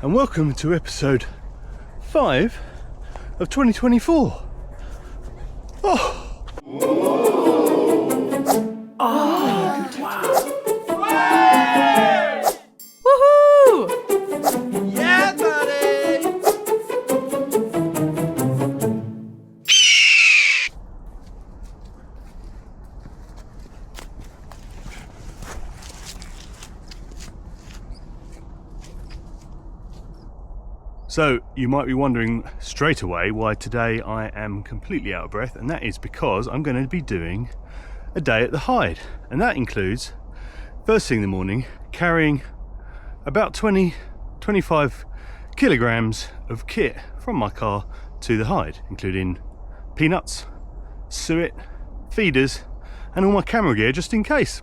and welcome to episode 5 of 2024. Oh! Oh, wow! Woohoo! Yeah, buddy! So you might be wondering straight away why today I am completely out of breath, and that is because I'm going to be doing a day at the hide, and that includes first thing in the morning carrying about 25 kilograms of kit from my car to the hide, including peanuts, suet, feeders and all my camera gear just in case.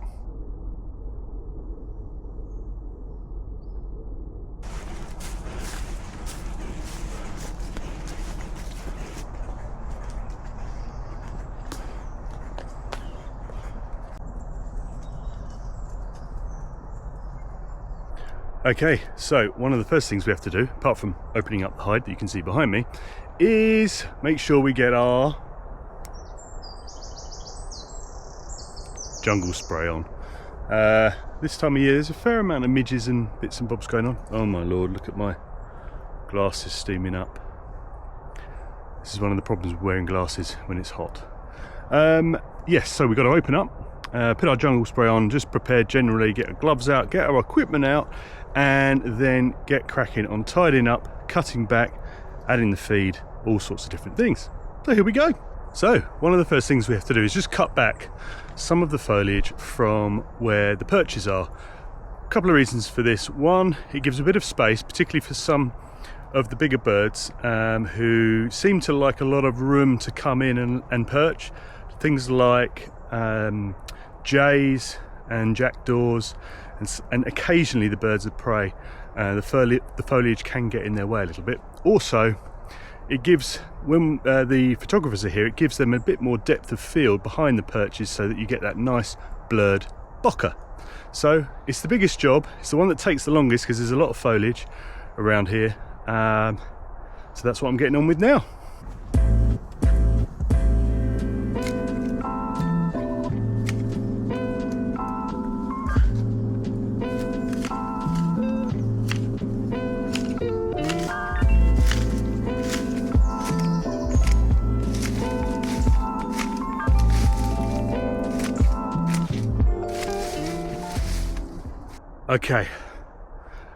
Okay, so one of the first things we have to do, apart from opening up the hide that you can see behind me, is make sure we get our jungle spray on. This time of year there's a fair amount of midges and bits and bobs going on. Oh my lord, look at my glasses steaming up. This is one of the problems with wearing glasses when it's hot. Yes, so we've got to open up, put our jungle spray on, just prepare generally, get our gloves out, get our equipment out, and then get cracking on tidying up, cutting back, adding the feed, all sorts of different things. So here we go. So one of the first things we have to do is just cut back some of the foliage from where the perches are. A couple of reasons for this. One, it gives a bit of space, particularly for some of the bigger birds who seem to like a lot of room to come in and perch. Things like jays and jackdaws, and occasionally the birds of prey. The foliage can get in their way a little bit. Also, it gives, when the photographers are here, it gives them a bit more depth of field behind the perches so that you get that nice blurred bokeh. So it's the biggest job, it's the one that takes the longest because there's a lot of foliage around here. So that's what I'm getting on with now. Okay,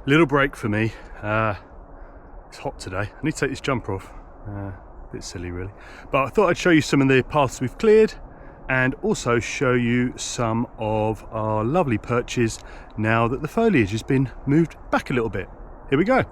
little break for me. It's hot today. I need to take this jumper off. A bit silly really. But I thought I'd show you some of the paths we've cleared and also show you some of our lovely perches now that the foliage has been moved back a little bit. Here we go.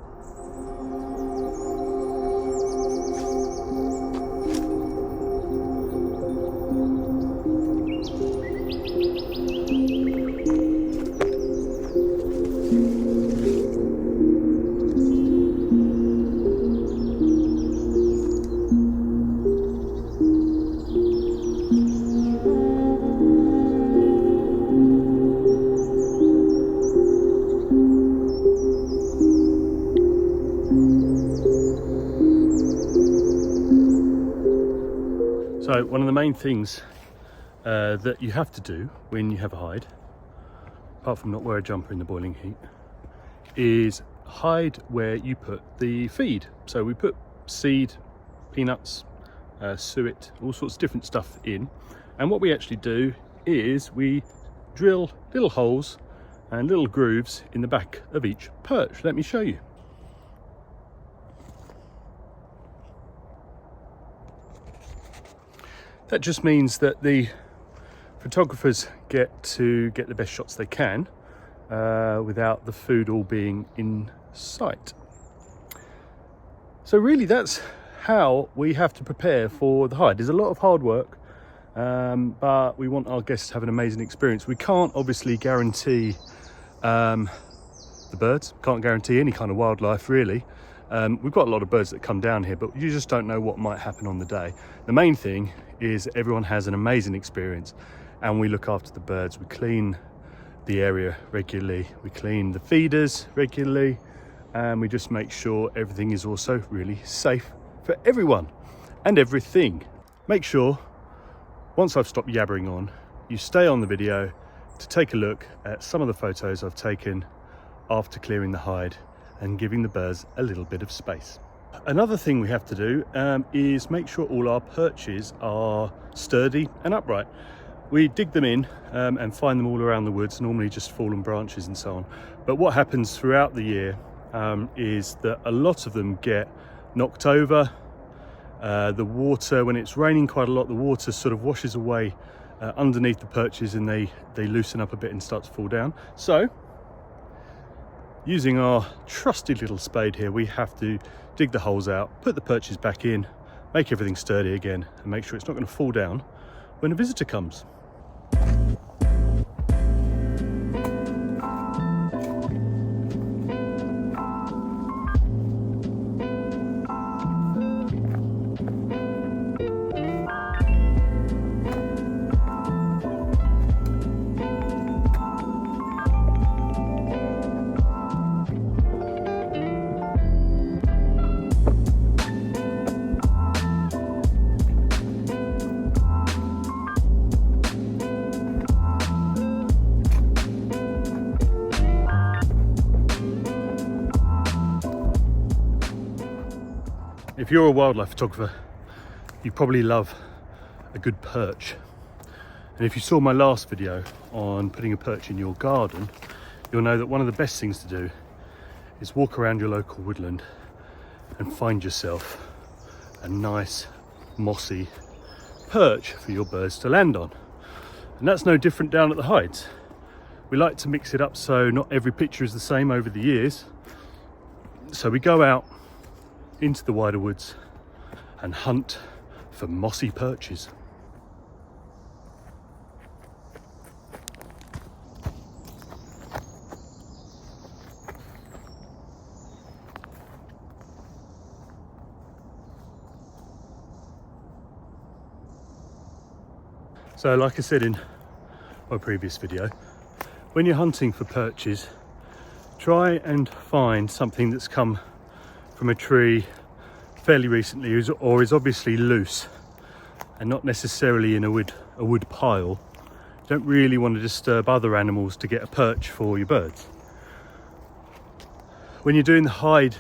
So one of the main things that you have to do when you have a hide, apart from not wear a jumper in the boiling heat, is hide where you put the feed. So we put seed, peanuts, suet, all sorts of different stuff in. And what we actually do is we drill little holes and little grooves in the back of each perch. Let me show you. That just means that the photographers get to get the best shots they can without the food all being in sight. So really that's how we have to prepare for the hide. There's a lot of hard work, but we want our guests to have an amazing experience. We can't obviously guarantee the birds, can't guarantee any kind of wildlife really. We've got a lot of birds that come down here, but you just don't know what might happen on the day. The main thing is everyone has an amazing experience, and we look after the birds. We clean the area regularly, we clean the feeders regularly, and we just make sure everything is also really safe for everyone and everything. Make sure, once I've stopped yabbering on, you stay on the video to take a look at some of the photos I've taken after clearing the hide and giving the birds a little bit of space. Another thing we have to do is make sure all our perches are sturdy and upright. We dig them in and find them all around the woods, normally just fallen branches and so on. But what happens throughout the year is that a lot of them get knocked over. The water, when it's raining quite a lot, the water sort of washes away underneath the perches and they loosen up a bit and start to fall down. So, using our trusty little spade here, we have to dig the holes out, put the perches back in, make everything sturdy again, and make sure it's not going to fall down when a visitor comes. If you're a wildlife photographer, you probably love a good perch. And if you saw my last video on putting a perch in your garden, you'll know that one of the best things to do is walk around your local woodland and find yourself a nice mossy perch for your birds to land on. And that's no different down at the hides. We like to mix it up so not every picture is the same over the years. So we go out into the wider woods and hunt for mossy perches. So like I said in my previous video, when you're hunting for perches, try and find something that's come from a tree fairly recently or is obviously loose and not necessarily in a wood pile. You don't really want to disturb other animals to get a perch for your birds. When you're doing the hide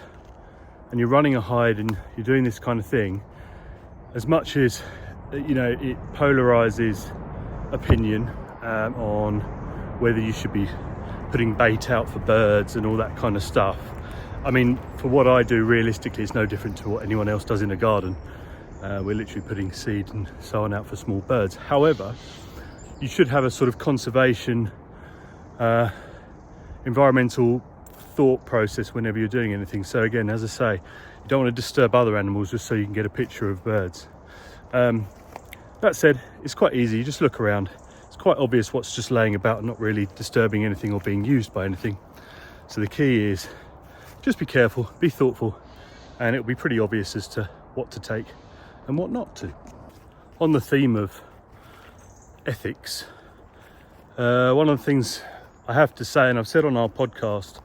and you're running a hide and you're doing this kind of thing, as much as you know it polarizes opinion on whether you should be putting bait out for birds and all that kind of stuff, I mean, for what I do, realistically, it's no different to what anyone else does in a garden. We're literally putting seed and so on out for small birds. However, you should have a sort of conservation, environmental thought process whenever you're doing anything. So again, as I say, you don't want to disturb other animals just so you can get a picture of birds. That said, it's quite easy. You just look around. It's quite obvious what's just laying about and not really disturbing anything or being used by anything. So the key is just be careful, be thoughtful, and it'll be pretty obvious as to what to take and what not to. On the theme of ethics, one of the things I have to say, and I've said on our podcast,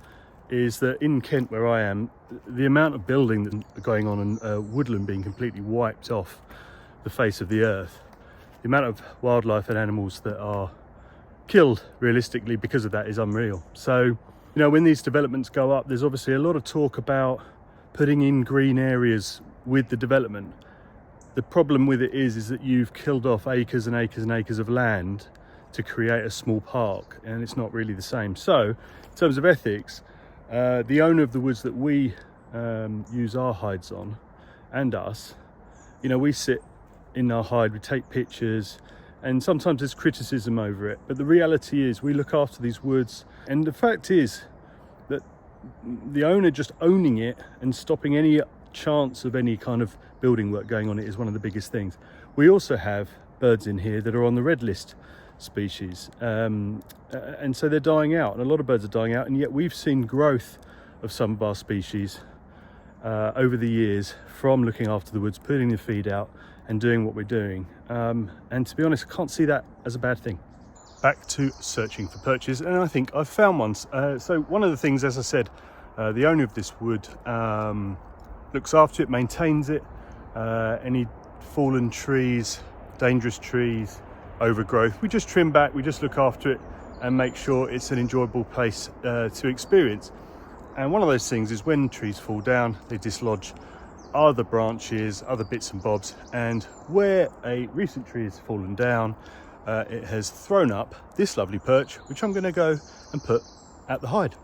is that in Kent, where I am, the amount of building that's going on and woodland being completely wiped off the face of the earth, the amount of wildlife and animals that are killed realistically because of that is unreal. So, you know, when these developments go up, there's obviously a lot of talk about putting in green areas with the development. The problem with it is that you've killed off acres and acres and acres of land to create a small park, and it's not really the same. So, in terms of ethics, the owner of the woods that we use our hides on, and us, you know, we sit in our hide, we take pictures, and sometimes there's criticism over it, but the reality is we look after these woods, and the fact is that the owner just owning it and stopping any chance of any kind of building work going on it is one of the biggest things. We also have birds in here that are on the red list species, and so they're dying out, and a lot of birds are dying out, and yet we've seen growth of some of our species over the years from looking after the woods, putting the feed out and doing what we're doing, and to be honest, I can't see that as a bad thing. Back to searching for perches, and I think I've found one. So one of the things, as I said, The owner of this wood looks after it, maintains it. Any fallen trees, dangerous trees, overgrowth, we just trim back, we just look after it and make sure it's an enjoyable place to experience. And one of those things is when trees fall down, they dislodge other branches, other bits and bobs, and where a recent tree has fallen down, it has thrown up this lovely perch, which I'm going to go and put at the hide.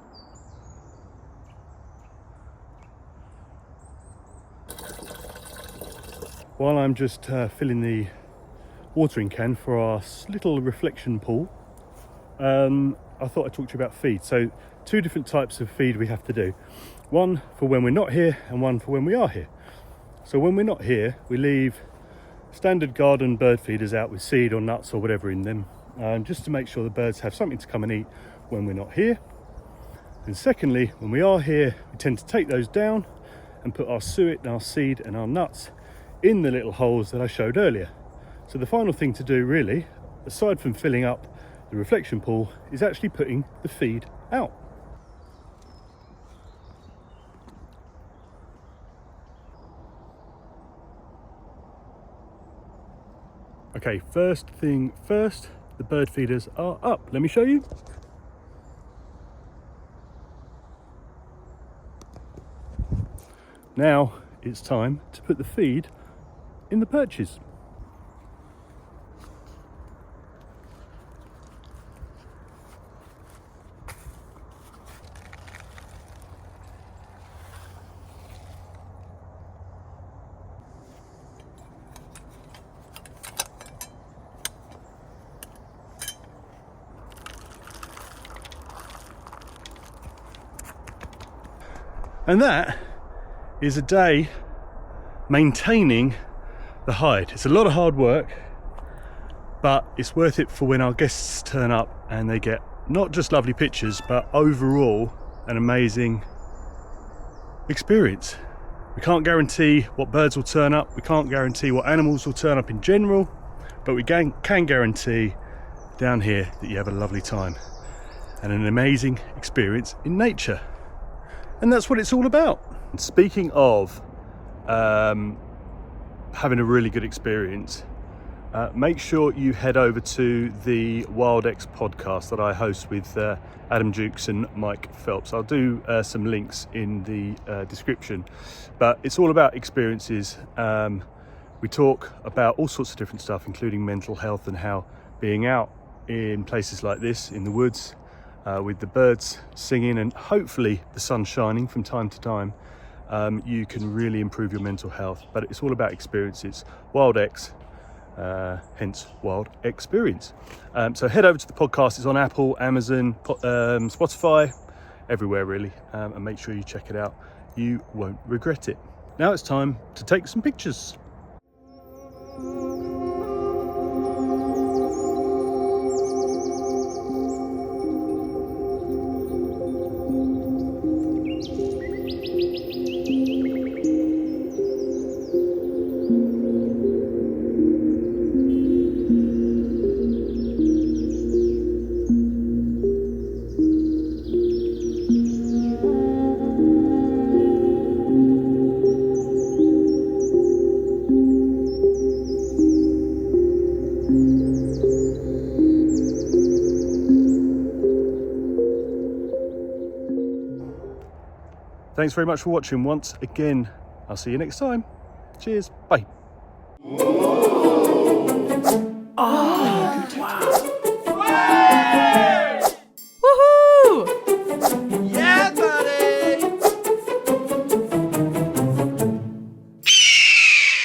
While I'm just filling the watering can for our little reflection pool, I thought I'd talk to you about feed. So 2 different types of feed we have to do. One for when we're not here and one for when we are here. So when we're not here, we leave standard garden bird feeders out with seed or nuts or whatever in them, just to make sure the birds have something to come and eat when we're not here. And secondly, when we are here, we tend to take those down and put our suet and our seed and our nuts in the little holes that I showed earlier. So the final thing to do really, aside from filling up the reflection pool, is actually putting the feed out. Okay, first thing first, the bird feeders are up. Let me show you. Now it's time to put the feed in the perches. And that is a day maintaining the hide. It's a lot of hard work, but it's worth it for when our guests turn up and they get not just lovely pictures, but overall an amazing experience. We can't guarantee what birds will turn up, we can't guarantee what animals will turn up in general, but we can guarantee down here that you have a lovely time and an amazing experience in nature. And that's what it's all about. Speaking of having a really good experience, make sure you head over to the WildX podcast that I host with Adam Juckes and Mike Phelps. I'll do some links in the description, but it's all about experiences. We talk about all sorts of different stuff, including mental health and how being out in places like this, in the woods, with the birds singing and hopefully the sun shining from time to time, you can really improve your mental health. But it's all about experiences. WildX, hence Wild Experience. So head over to the podcast. It's on Apple, Amazon, Spotify, everywhere really, and make sure you check it out. You won't regret it. Now it's time to take some pictures. Thanks very much for watching once again. I'll see you next time. Cheers. Bye.